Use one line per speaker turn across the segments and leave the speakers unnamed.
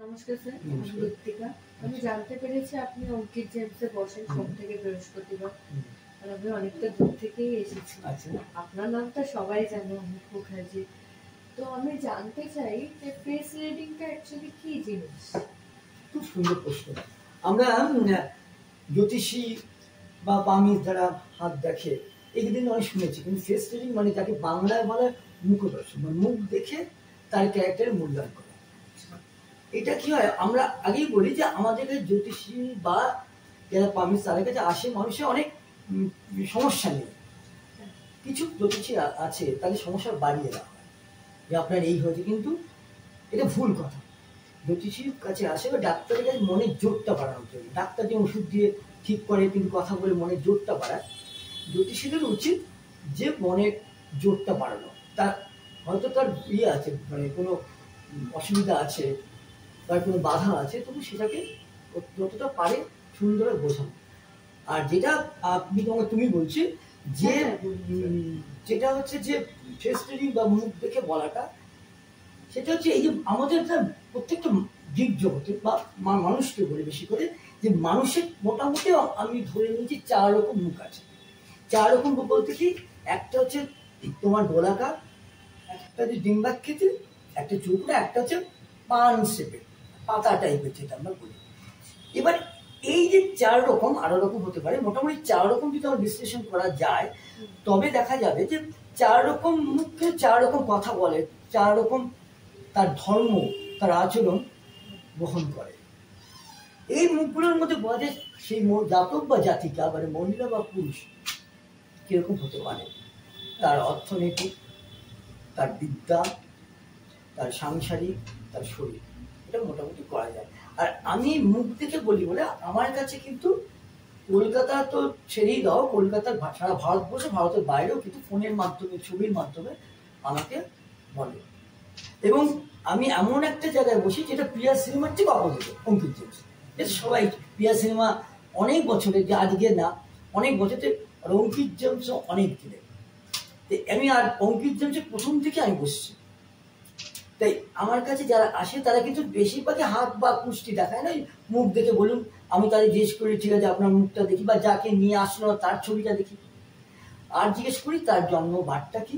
নমস্কার স্যার, আমি ঋত্বিকা। আমি জানতে পেরেছি আপনি অঙ্কিত জেমসে বসেন সোম থেকে বৃহস্পতিবার। আর আমি অনেকটা দূর থেকেই এসেছি। আপনার নামটা সবাই জানে, অমিত মুখার্জি। তো আমি জানতে চাই যে ফেস রিডিংটা অ্যাকচুয়ালি কি জিনিস?
খুব সুন্দর প্রশ্ন। আমরা জ্যোতিষী বা পামির যারা হাত দেখে একদিন অনেক শুনেছি, কিন্তু ফেস রিডিং মানে যাকে বাংলায় বলে মুখদর্শন, মানে মুখ দেখে তার ক্যারেক্টারের মূল্যায়ন করা। এটা কি হয়, আমরা আগেই বলি যে আমাদের জ্যোতিষী বা যারা পামির তাদের কাছে আসে মানুষের অনেক সমস্যা নেই। কিছু জ্যোতিষী আছে তাদের সমস্যা বাড়িয়ে দেওয়া হয় যে আপনার এই হয়েছে, কিন্তু এটা ভুল কথা। জ্যোতিষীর কাছে আসে বা ডাক্তারের কাছে মনের জোরটা বাড়ানোর জন্য। ডাক্তার যে ওষুধ দিয়ে ঠিক করে, কিন্তু কথা বলে মনের জোরটা বাড়ায়। জ্যোতিষীদের উচিত যে মনের জোরটা বাড়ানো। তার হয়তো তার আছে, মানে কোনো অসুবিধা আছে, তার কোনো বাধা আছে, তবু সেটাকে যতটা পারে সুন্দর বোঝানো। আর যেটা তুমি বলছি যে যেটা হচ্ছে যে ফেস রিডিং বা মুখ দেখে বলাটা, সেটা হচ্ছে এই যে আমাদের প্রত্যেকটা জীব জগতে বা মানুষকে বলে বেশি করে, যে মানুষের মোটামুটি আমি ধরে নিয়েছি 4 রকম মুখ আছে। 4 রকম মুখ বলতে কি, একটা হচ্ছে তোমার গোলাকার, একটা হচ্ছে ডিম্বাকৃতি, একটা চৌকোটা, একটা হচ্ছে পান শেপের পাতা টাইপের, যেটা আমরা বলি। এবার এই যে 4 রকম, আরো রকম হতে পারে, মোটামুটি 4 রকম যদি আমার বিশ্লেষণ করা যায়, তবে দেখা যাবে যে 4 রকম মুখে 4 রকম কথা বলে, 4 রকম তার ধর্ম, তার আচরণ গ্রহণ করে। এই মুখগুলোর মধ্যে বলা যায় সেই জাতক বা জাতিকা, মানে মহিলা বা পুরুষ কিরকম হতে পারে, তার অর্থনৈতিক, তার বিদ্যা, তার সাংসারিক, তার শরীর, এটা মোটামুটি করা যায়। আর আমি মুখ থেকে বলি বলে আমার কাছে কিন্তু কলকাতা তো ছেড়েই দাও, কলকাতার সারা ভারতবর্ষে, ভারতের বাইরেও কিন্তু ফোনের মাধ্যমে, ছবির মাধ্যমে আমাকে বলে। এবং আমি এমন একটা জায়গায় বসি যেটা প্রিয়া সিনেমার ঠিক অপোজিটে, অঙ্কিত জেমস। সবাই প্রিয়া সিনেমা অনেক বছরের, যে আজকে না, অনেক বছরের, আর অঙ্কিত জেমস অনেক দিনের। আমি আর অঙ্কিত জেমসের প্রথম থেকে আমি বসছি। তাই আমার কাছে যারা আসে তারা কিন্তু বেশিরভাগই হাত বা কুষ্টি দেখায় না, মুখ দেখে বলুন। আমি তাদের জিজ্ঞেস করি, ঠিক আছে আপনার মুখটা দেখি, বা যাকে নিয়ে আসলো তার ছবিটা দেখি, আর জিজ্ঞেস করি তার জন্ম বারটা কি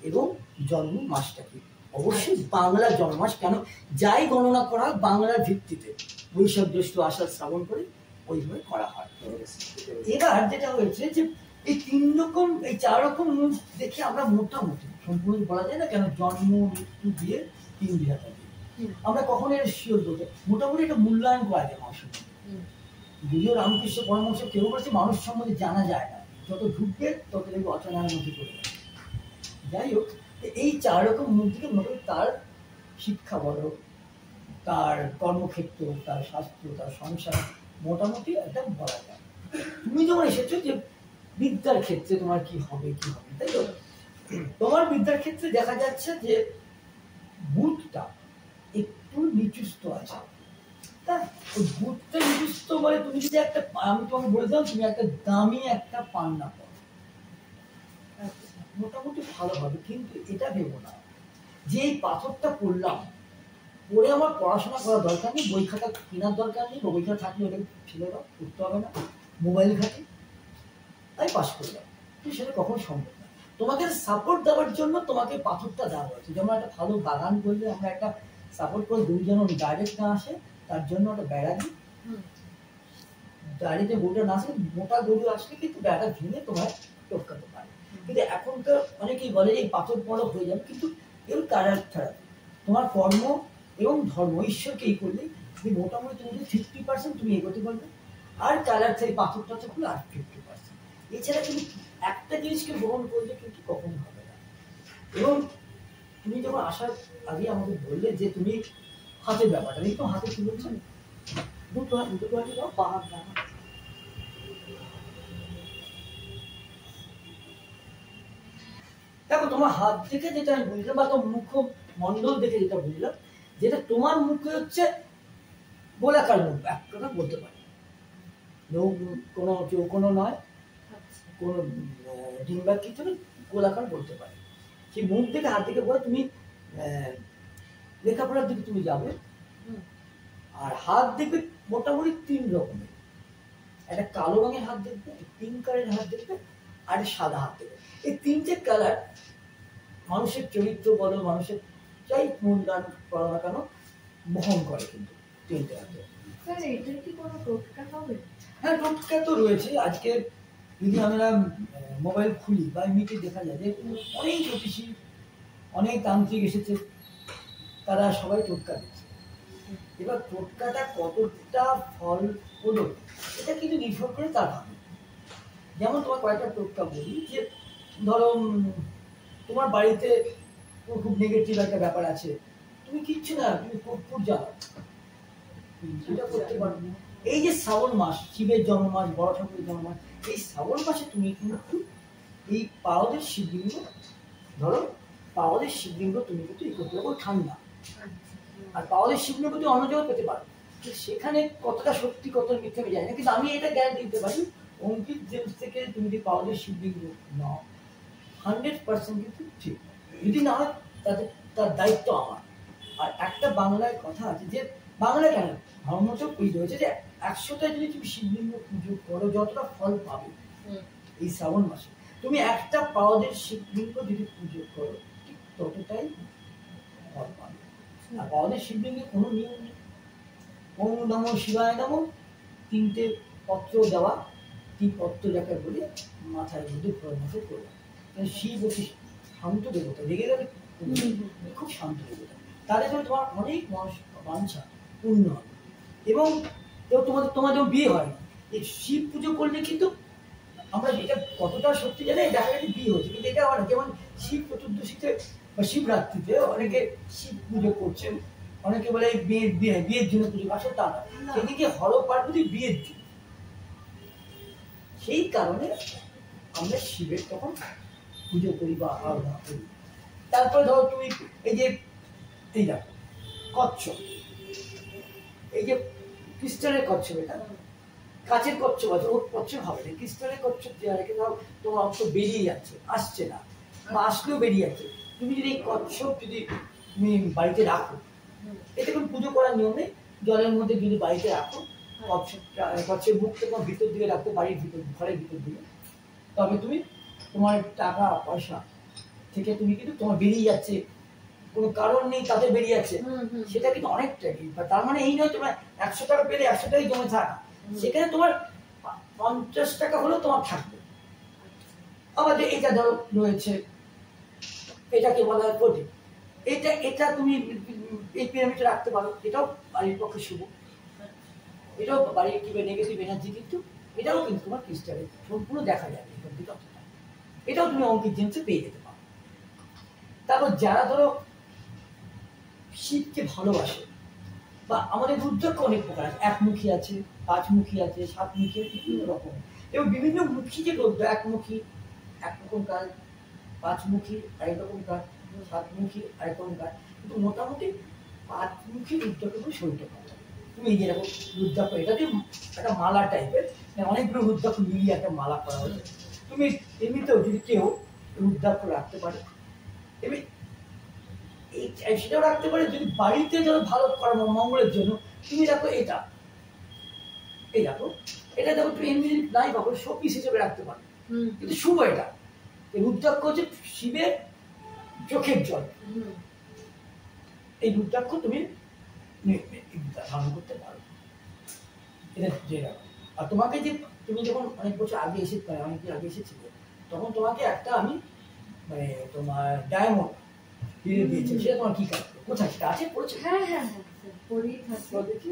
এবং জন্ম মাসটা কি। অবশ্যই বাংলা জন্মাস, কেন যাই গণনা করা হয় বাংলার ভিত্তিতে, বৈশাখ জ্যৈষ্ঠ আষাঢ় শ্রাবণ করে ওইভাবে করা হয়। এবার যেটা হয়েছে যে এই 3 রকম, এই 4 রকম মুখ দেখে আমরা মোটামুটি, সম্পূর্ণ বলা যায় না, কেন জন্ম মৃত্যু দিয়ে 3 বিধাতা দিয়ে আমরা কখনো এর শিওর বলতে, মোটামুটি একটা মূল্যায়ন করা যায় মানুষের। যদিও রামকৃষ্ণ পরমহংস কেউ বলছে মানুষ সম্বন্ধে জানা যায় না, যত ঢুকবে তত দেখবে অচেনার মধ্যে পড়ে যাবে। যাই হোক, এই 4 রকম মুখ থেকে মোটামুটি তার শিক্ষা বলো, তার কর্মক্ষেত্র, তার স্বাস্থ্য, তার সংসার, মোটামুটি একটা বলা যায়। তুমি যখন এসেছো যে বিদ্যার ক্ষেত্রে তোমার কি হবে, তাই তো? তোমার বিদ্যার ক্ষেত্রে দেখা যাচ্ছে যে বুধটা একটু নিচুস্থ আছে। ওই বুধটা নিচুস্থ বলে, তুমি যদি একটা, আমি তোমাকে বলে দিলাম, তুমি একটা দামি একটা পান্না পাও, মোটামুটি ভালো হবে। কিন্তু এটা ভেবো না যে এই পাথরটা পড়লাম, পড়ে আমার পড়াশোনা করার দরকার নেই, বই খাতা কেনার দরকার নেই, বই খাতা থাকলে ওটা ছেড়ে দাও, পড়তে হবে না, মোবাইল ঘাটে তাই পাস করলাম, সেটা কখনো সম্ভব না। তোমাকে সাপোর্ট দেওয়ার জন্য তোমাকে পাথরটা দেওয়া হয়েছে। যেমন একটা ভালো বাগান করলে আমরা একটা সাপোর্ট করে, দুই যেন ডাইরেক্ট না আসে তার জন্য একটা বেড়া দিই, ডাইরেক্টে গরুটা না আসে, মোটা গরু আসলে কিন্তু বেড়াটা ভেঙে তোমার টপকাতে পারে। কিন্তু এখনকার অনেকেই বলে যে এই পাথর বড় হয়ে যাবে, কিন্তু এর ক্যারেক্টার থেরাপি, তোমার কর্ম এবং ধর্ম, ঈশ্বরকে এই করলে তুমি মোটামুটি তুমি 50% তুমি এগোতে পারবে। আর ক্যারেক্টার এই পাথরটা খুলে আর 50%। এছাড়া কিন্তু একটা জিনিসকে গ্রহণ করলে কিন্তু কখনো হবে না। এবং তুমি যখন আসার আগে আমাকে বললে যে তুমি হাতের ব্যাপারটা, এই তো হাতে কি বলছেন, দুটো হাতে দাও, পা হাত দাও। দেখো তোমার হাত দেখে যেটা আমি বুঝলাম, বা তোমার মুখ মন্ডল দেখে যেটা বুঝলাম, যেটা তোমার মুখে হচ্ছে গোলাকার মুখ, এক কথা বলতে পারি, কোনো চৌকোনো নয়, কোনো ডিম্বাকৃতি, গোলাকার বলতে পারে। সেই মুখ দেখে, হাত দেখে বলে তুমি লেখাপড়ার দিকে তুমি যাবে, আর হাত দেখবে মোটামুটি 3 রকমের, একটা কালো রঙের হাত দেখবে, পিঙ্ক কালারের হাত দেখবে, আর সাদা হাত দেখবে। এই 3টে কালার মানুষের চরিত্র বলো, মানুষের যাই মূলদান করো না কেন বহন করে কিন্তু 3টে হাতে।
স্যার এটার কি কোনো টোটকা হবে?
হ্যাঁ, টোটকা তো রয়েছে। আজকে যদি আমরা মোবাইল খুলি বা এমনিতে দেখা যায় যে অনেক জ্যোতিষী, অনেক তান্ত্রিক এসেছে, তারা সবাই টোটকা দিচ্ছে। এবার টোটকাটা কতটা ফল হলো এটা কিন্তু নির্ভর করে তার ভাবে। যেমন তোমার কয়েকটা টোটকা বলি, যে ধরো তোমার বাড়িতে খুব নেগেটিভ একটা ব্যাপার আছে, তুমি কিচ্ছু না, তুমি কর্পূর জ্বালাও, সেটা করতে পারো। এই যে শ্রাবণ মাস, শিবের জন্ম মাস, বড় ঠাকুরের জন্ম মাস, এই শ্রাবণ মাসে তুমি কিন্তু এই পাওয়াদের শিবলিঙ্গ, ধরো পাওয়াদের শিবলিঙ্গ তুমি কিন্তু এই করতে পারো ঠান্ডা, আর পাওয়াদের শিবলিঙ্গ কিন্তু অন্য জায়গায় পেতে পারো। সেখানে কতটা সত্যি কতটা মিথ্যে আমি জানি না, কিন্তু আমি এটা গ্যারান্টি দিতে পারি অঙ্কিত জেমস থেকে তুমি যদি পাওয়াদের শিবলিঙ্গ নাও 100% কিন্তু ঠিক। যদি না হয় তাতে তার দায়িত্ব আমার। আর একটা বাংলায় কথা আছে, যে বাংলায় কেন ধর্মচক ওই রয়েছে যে 100টা যদি তুমি শিবলিঙ্গ পুজো করো যতটা ফল পাবে এই শ্রাবণ মাসে, তুমি একটা পাওয়াদের শিবলিঙ্গ যদি পুজো করো ঠিক ততটাই ফল পাবে। আর পাওয়াদের শিবলিঙ্গে কোনো নিয়ম নেই, ওম নমঃ শিবায় নমঃ 3টে পত্র দেওয়া, 3 পত্র যাকে বলি মাথায় মধ্যে ফল মাসে করবে। শিব অতি শান্ত দেবতা, রেগে গেলে খুব শান্ত দেবতা, তাদের জন্য তোমার অনেক মানুষ বাঞ্ছা পূর্ণ হবে। এবং তোমার যখন বিয়ে হয়, এই শিব পুজো করলে কিন্তু আমরা এটা কতটা সত্যি জানি, দেখা গেছে বিয়ে হচ্ছে, কিন্তু এটা অনেক, যেমন শিব চতুর্দশীতে বা শিবরাত্রিতে অনেকে শিব পুজো করছেন, অনেকে বলে বিয়ের জন্য পুজো, আসলে তা না, সেদিকে হর পার্বতী বিয়ের জন্য। সেই কারণে আমরা শিবের তখন পুজো করি বা আরাধনা করি। তারপরে ধরো তুমি এই যে এই দেখো কচ্ছপ, এই যে ক্রিস্টালের কচ্ছপ, এটা কাচের কচ্ছপ আছে, ওর কচ্ছপ হবে না, ক্রিস্টালের কচ্ছপ দেওয়া রেখে ধরো তোমার অংশ বেরিয়ে যাচ্ছে, আসছে না বা আসলেও বেরিয়ে যাচ্ছে, তুমি যদি এই কচ্ছপ যদি তুমি বাড়িতে রাখো, এতে কোনো পুজো করার নিয়ম নেই, জলের মধ্যে যদি বাড়িতে রাখো, কচ্ছের মুখটা তোমার ভিতর দিকে রাখতে, বাড়ির ভিতর ঘরের ভিতর দিকে, তবে তুমি তোমার টাকা পয়সা থেকে তুমি কিন্তু তোমার বেরিয়ে যাচ্ছে, কোনো কারণ নেই তাদের বেরিয়ে যাচ্ছে, সেটা কিন্তু অনেকটাই। তার মানে এই নয় তোমার 100 টাকা পেলে 100 টাকাই জমে থাকা, সেখানে তোমার 50 টাকা হলেও তোমার থাকবে। আমাদের এটা ধরো রয়েছে, এটাকে বলা হয় কোটি, এটা তুমি এই পিরামিডে রাখতে পারো, এটাও বাড়ির পক্ষে শুভ, এটাও বাড়ির কি নেগেটিভ এনার্জি, কিন্তু এটাও কিন্তু তোমার ক্রিস্টালে সম্পূর্ণ দেখা যাবে, এটাও তুমি অঙ্কিত জেমসে পেয়ে যেতে পারো। তারপর যারা ধরো শিবকে ভালোবাসে, বা আমাদের রুদ্রাক্ষ অনেক প্রকার আছে, 1মুখী আছে, 5মুখী আছে, 7মুখী আছে, বিভিন্ন রকম, এবং বিভিন্ন মুখী যে রুদ্র, 1মুখী একরকম কাজ, 5মুখী আরেক রকম কাজ, 7মুখী আরেক রকম কাজ, কিন্তু মোটামুটি 5মুখী রুদ্রাক্ষ শরীরটা পাওয়া যাবে। তুমি এই যেরকম রুদ্রাক্ষ, এটা যে একটা মালা টাইপের, অনেকগুলো রুদ্রাক্ষ মিলিয়ে একটা মালা করা হয়েছে, তুমি এমনিতেও যদি কেউ রুদ্রাক্ষ রাখতে পারে, এমনি সেটাও রাখতে পারে, যদি বাড়িতে যারা ভালো করার মঙ্গলের জন্য তুমি রাখো, এটা এই রাখো, এটা দেখো তুমি এমনি নাই ভাবো শোপিস হিসেবে রাখতে পারো, কিন্তু শুভ এটা। রুদ্রাক্ষ হচ্ছে শিবের চোখের জল, এই রুদ্রাক্ষ তুমি ধারণ করতে পারো, এটা যে রাখো। আর তোমাকে যে তুমি যখন অনেক বছর আগে অনেকদিন আগে এসেছিলে, তখন তোমাকে একটা আমি মানে তোমার ডায়মন্ড দিয়ে দিয়েছে, সেটা তোমার কি কাজ, কোথায় সেটা আছে পড়েছে?
হ্যাঁ হ্যাঁ হ্যাঁ পড়েই থাকি।
দেখি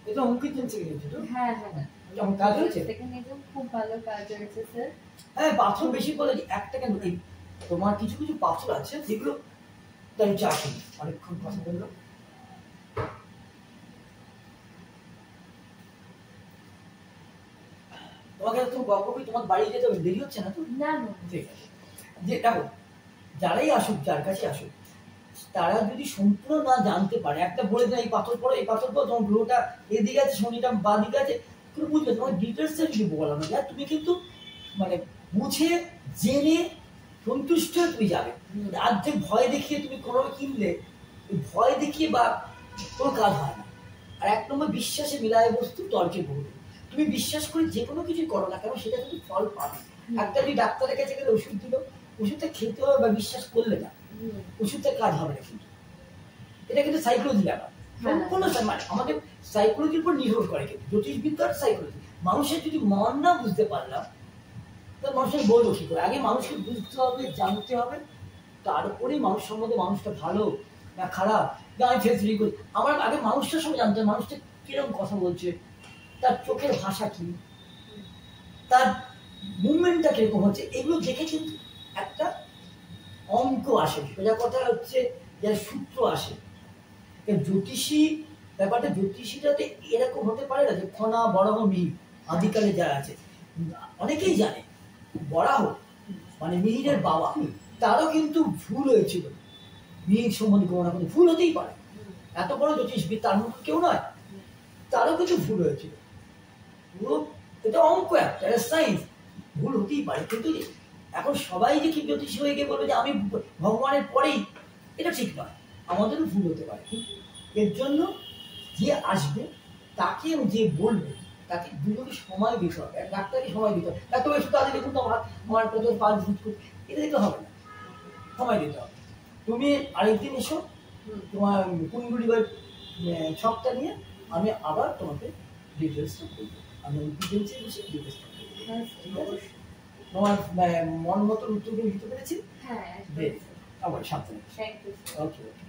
এটা অঙ্কিত জেমস থেকে নিয়েছে তো?
হ্যাঁ হ্যাঁ
যেমন কাজ হয়েছে,
খুব ভালো কাজ হয়েছে স্যার।
হ্যাঁ, পাথর বেশি বলে একটা কেন, তোমার কিছু কিছু পাথর আছে যেগুলো তাই চাষি অনেকক্ষণ কথা বললো। তোমাকে তুমি গল্প করি, তোমার বাড়ি যেতে দেরি হচ্ছে না তো?
না না
ঠিক আছে, যে দেখো যারাই আসুক, যার কাছে আসুক, তারা যদি সম্পূর্ণ না জানতে পারে, একটা বলে দেয় এই পাথর পড়ো, এই পাথর পড়ো, তোমার গ্রহটা এদিকে আছে, শনিটা বা দিকে আছে, তুমি বুঝবে, তোমার ডিটেলসে যদি বলানো যায়, তুমি কিন্তু মানে বুঝে জেনে সন্তুষ্ট হয়ে তুমি যাবে। অর্ধেক ভয় দেখিয়ে তুমি কোনোভাবে কিনলে ভয় দেখিয়ে বা কোনো কাজ হয় না। আর ১ নম্বর বিশ্বাসে মিলায় বস্তু তর্কে বহু। তুমি বিশ্বাস করে যে কোনো কিছুই করো না কেন সেটা কিন্তু ফল পাবে। একটা যদি ডাক্তারের কাছে গেলে ওষুধ দিল, ওষুধটা খেতে হবে বা বিশ্বাস করলে না, ওষুধটা কাজ হবে না কিন্তু। এটা কিন্তু সাইকোলজি ব্যাপার। সম্পূর্ণ মানে আমাদের সাইকোলজির উপর নির্ভর করে কিন্তু জ্যোতিষবিদ্যার সাইকোলজি। মানুষের যদি মন না বুঝতে পারলাম তাহলে মানুষের বলবো কি করে? আগে মানুষকে বুঝতে হবে, জানতে হবে, তারপরেই মানুষ সম্বন্ধে মানুষটা ভালো না খারাপ না আমি ফেস রিডিং করি। আমার আগে মানুষটার সঙ্গে জানতে হবে মানুষটা কিরকম কথা বলছে, তার চোখের ভাষা কি, তার মুভমেন্টটা কিরকম হচ্ছে, এগুলো দেখে কিন্তু একটা অঙ্ক আসে। সোজা কথা হচ্ছে যার সূত্র আসে। জ্যোতিষী ব্যাপারটা জ্যোতিষীটাতে এরকম হতে পারে না যে খনা বরাহ মিহির আদিকালে যারা আছে অনেকেই জানে বরাহ মানে মিহিরের বাবা, তারও কিন্তু ভুল হয়েছিল। মিহির সম্বন্ধে কোনো না কোনো ভুল হতেই পারে, এত বড় জ্যোতিষবিদ তার মুখ কেউ নয়, তারও কিছু ভুল হয়েছিল। পুরো এটা অঙ্ক, একটা সায়েন্স, ভুল হতেই পারে। কিন্তু এখন সবাই যে কি জ্যোতিষী হয়ে গিয়ে বলবে যে আমি ভগবানের পরেই, এটা ঠিক নয়, আমাদেরও ভুল হতে পারে। কিন্তু এর জন্য যে আসবে তাকে যে বলবে তাকে দুজনকে সময় দিতে হবে। ডাক্তারকে সময় দিতে হবে। এত বেশি তাদের দেখুন তো আমার কত পাঁচ ভুট এটা দিতে হবে না, সময় দিতে হবে। তুমি আরেকদিন এসো তোমার কুণ্ডলী বা ছকটা নিয়ে, আমি আবার তোমাকে ডিটেলসটা বলবো। আমি ডিটেলসে বসে ডিটেলসটা বলবো। ঠিক আছে? তোমার মন মতো উত্তর দিতে পেরেছি?
হ্যাঁ,
আবার সাবধানে।
Thank you.
Okay okay.